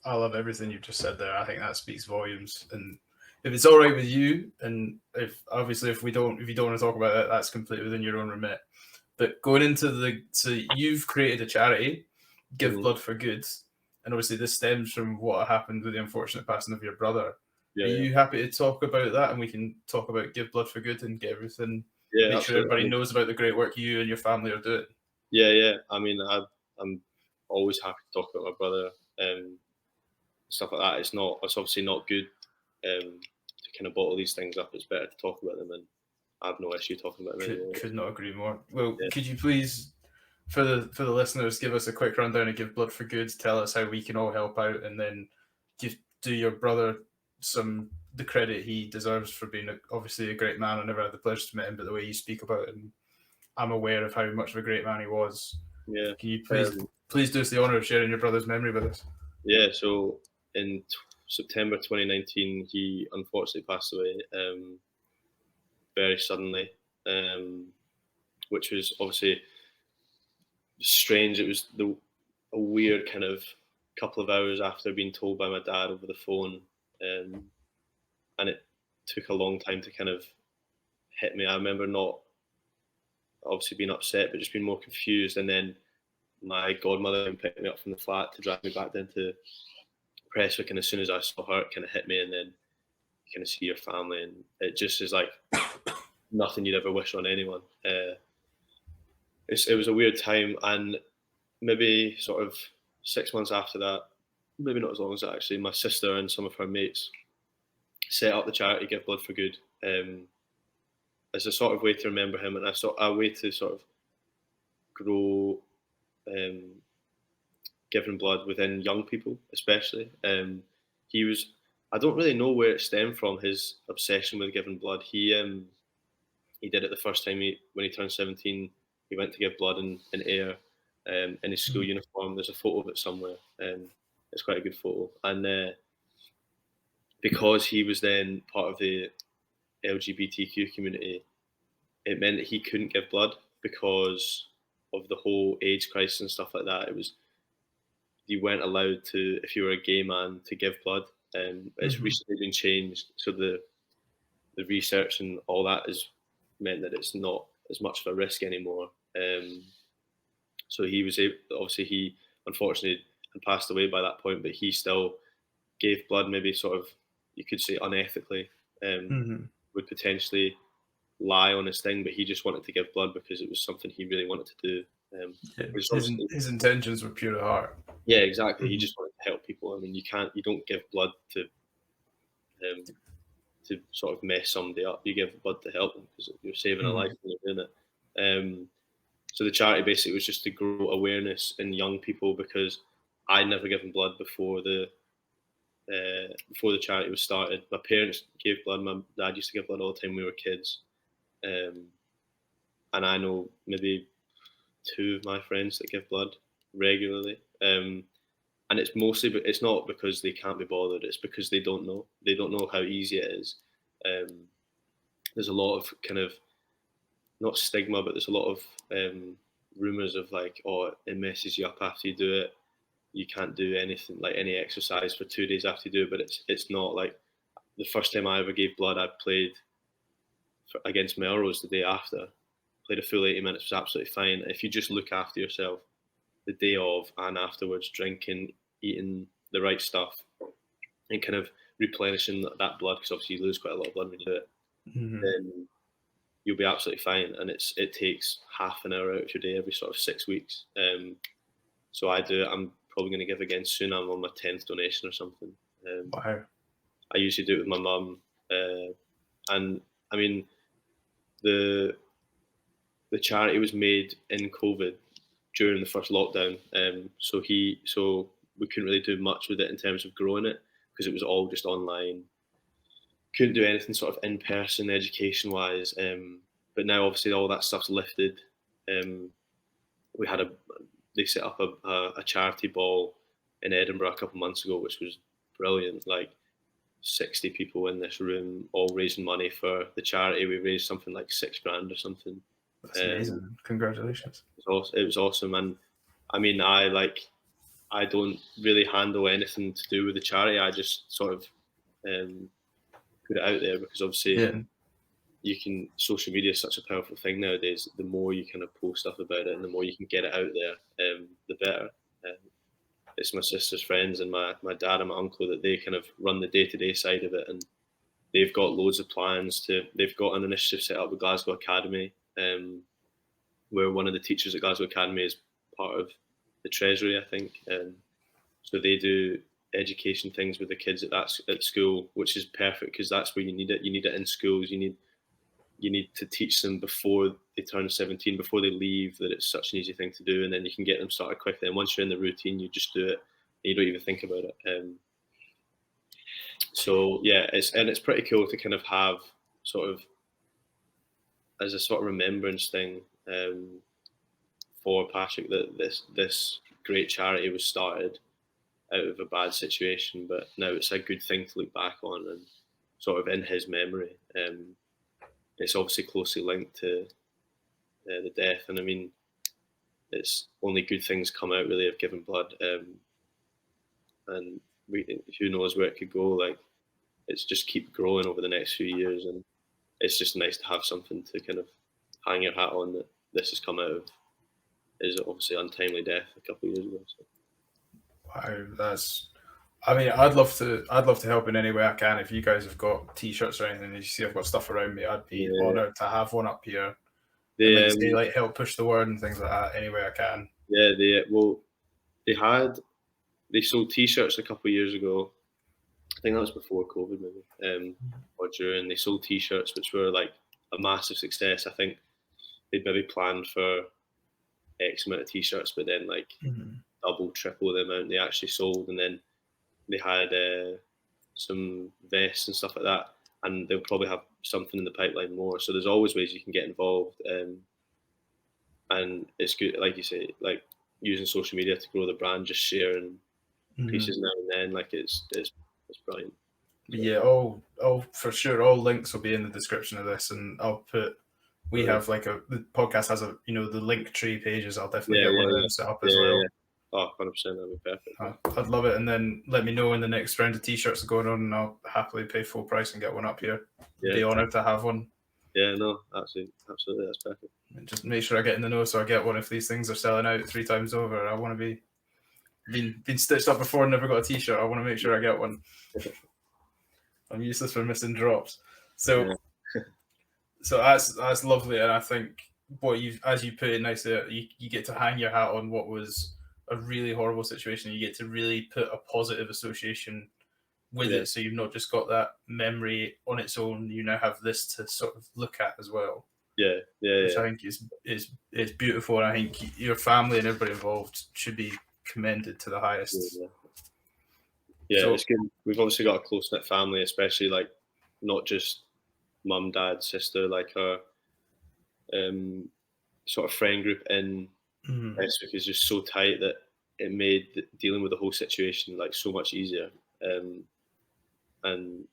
love everything you've just said there. I think that speaks volumes. And if it's all right with you, and if you don't want to talk about it, that's completely within your own remit. But going into so you've created a charity, Give Blood for Good, and obviously this stems from what happened with the unfortunate passing of your brother. Are you happy to talk about that, and we can talk about Give Blood for Good and get everything? Yeah, make absolutely. sure everybody knows about the great work you and your family are doing. Yeah. I mean, I'm always happy to talk about my brother and stuff like that. It's obviously not good to kind of bottle these things up. It's better to talk about them, and I have no issue talking about them anymore. Could not agree more. Well, could you please, for the listeners, give us a quick rundown of Give Blood for Good? Tell us how we can all help out, and then do your brother the credit he deserves for being obviously a great man. I never had the pleasure to meet him, but the way you speak about him, I'm aware of how much of a great man he was. Yeah. Can you please do us the honour of sharing your brother's memory with us? Yeah. So in September 2019, he unfortunately passed away very suddenly, which was obviously strange. It was a weird kind of couple of hours after being told by my dad over the phone, and it took a long time to kind of hit me. I remember not obviously being upset, but just being more confused. And then my godmother picked me up from the flat to drive me back down to Prestwick, and as soon as I saw her, it kind of hit me. And then you kind of see your family, and it just is like nothing you'd ever wish on anyone. It was a weird time, and maybe sort of 6 months after that, maybe not as long as that actually, my sister and some of her mates set up the charity Give Blood for Good as a sort of way to remember him, and a way to sort of grow giving blood within young people, especially. I don't really know where it stemmed from, his obsession with giving blood. He did it the first time when he turned 17. He went to give blood in Ayr in his school uniform. There's a photo of it somewhere. It's quite a good photo. And because he was then part of the LGBTQ community, it meant that he couldn't give blood because of the whole AIDS crisis and stuff like that. You weren't allowed to, if you were a gay man, to give blood. It's recently been changed, so the research and all that has meant that it's not as much of a risk anymore. So he was obviously, he unfortunately had passed away by that point, but he still gave blood, maybe sort of, you could say unethically, would potentially lie on his thing, but he just wanted to give blood because it was something he really wanted to do. His intentions were pure at heart. Yeah, exactly. He just wanted to help people. I mean, you don't give blood to sort of mess somebody up. You give blood to help them because you're saving a life when you're doing it. So the charity basically was just to grow awareness in young people, because I'd never given blood before the charity was started. My parents gave blood. My dad used to give blood all the time when we were kids. And I know maybe 2 of my friends that give blood regularly. And it's mostly, but it's not because they can't be bothered. It's because they don't know. They don't know how easy it is. There's a lot of kind of, not stigma, but there's a lot of rumors of like, oh, it messes you up after you do it. You can't do anything, like any exercise for 2 days after you do it. But it's not like, the first time I ever gave blood, I played against Melrose the day after. Played a full 80 minutes, was absolutely fine. If you just look after yourself the day of and afterwards, drinking, eating the right stuff, and kind of replenishing that blood, because obviously you lose quite a lot of blood when you do it, then you'll be absolutely fine. And it takes half an hour out of your day every sort of 6 weeks. So I do it. I'm probably going to give again soon. I'm on my 10th donation or something. Wow. I usually do it with my mum. And I mean, the charity was made in COVID during the first lockdown. So we couldn't really do much with it in terms of growing it, because it was all just online. Couldn't do anything sort of in person, education wise. But now obviously all that stuff's lifted. They set up a charity ball in Edinburgh a couple of months ago, which was brilliant. Like 60 people in this room, all raising money for the charity. We raised something like $6,000 or something. That's amazing. Congratulations. It was awesome. And I mean, I I don't really handle anything to do with the charity. I just sort of put it out there because obviously social media is such a powerful thing nowadays. The more you kind of post stuff about it and the more you can get it out there, the better. It's my sister's friends and my dad and my uncle that they kind of run the day-to-day side of it, and they've got loads of plans they've got an initiative set up with Glasgow Academy, where one of the teachers at Glasgow Academy is part of the treasury, I think. So they do education things with the kids at school, which is perfect because that's where you need it. You need it in schools. You need to teach them before they turn 17, before they leave, that it's such an easy thing to do, and then you can get them started quickly. And once you're in the routine, you just do it, and you don't even think about it. So yeah, it's pretty cool to kind of have sort of as a sort of remembrance thing for Patrick that this great charity was started out of a bad situation, but now it's a good thing to look back on and sort of in his memory. It's obviously closely linked to the death, and I mean, it's only good things come out really of giving blood, and who knows where it could go. Like, it's just keep growing over the next few years, and it's just nice to have something to kind of hang your hat on that this has come out of. Is obviously untimely death a couple of years ago. So. Wow, I mean, I'd love to help in any way I can. If you guys have got T-shirts or anything, and you see I've got stuff around me, I'd be honoured to have one up here. They help push the word and things like that any way I can. Yeah, they sold T-shirts a couple of years ago. I think that was before COVID, maybe, or during. They sold T-shirts, which were like a massive success. I think they'd maybe planned for X amount of T-shirts, but then like double, triple the amount they actually sold, and then they had some vests and stuff like that, and they'll probably have something in the pipeline more. So there's always ways you can get involved, and it's good, like you say, like using social media to grow the brand, just sharing pieces now and then. Like it's brilliant. Yeah, all for sure. All links will be in the description of this, and I'll put. We have like the podcast has the link tree pages. I'll definitely get one of them set up as well. Yeah. Oh, 100%, that'd be perfect. I'd love it. And then let me know when the next round of T-shirts are going on, and I'll happily pay full price and get one up here. Yeah, be honoured to have one. Yeah, no, absolutely, that's perfect. And just make sure I get in the know so I get one if these things are selling out 3 times over. I want to been stitched up before and never got a T-shirt. I want to make sure I get one. I'm useless for missing drops. So, so that's lovely, and I think as you put it nicely, you get to hang your hat on what was a really horrible situation. You get to really put a positive association with it, so you've not just got that memory on its own. You now have this to sort of look at as well. Which I think is beautiful, and I think your family and everybody involved should be commended to the highest. So, it's good. We've obviously got a close knit family, especially like not just mum, dad, sister, like our sort of friend group in Westwick is just so tight that it made dealing with the whole situation like so much easier. And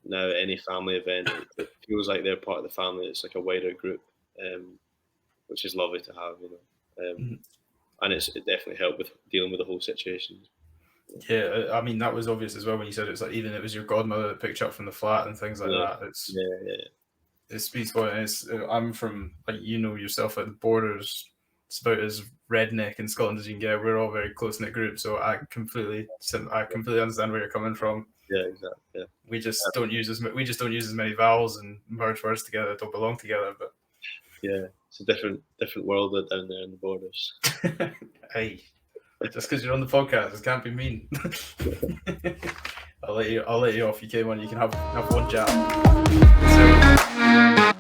now any family event, it feels like they're part of the family. It's like a wider group, which is lovely to have, and it definitely helped with dealing with the whole situation. Yeah, I mean that was obvious as well when you said it's like even it was your godmother that picked you up from the flat and things like that. It's it speaks for it. I'm from, like, yourself, at the borders. It's about as redneck in Scotland as you can get. We're all very close knit group, so I completely understand where you're coming from. Yeah, exactly. Yeah. We just don't use as many vowels and merge words together that don't belong together. But yeah, it's a different world down there in the borders. Hey, just because you're on the podcast, it can't be mean. I'll let you off. You came on. You can have one jab. So,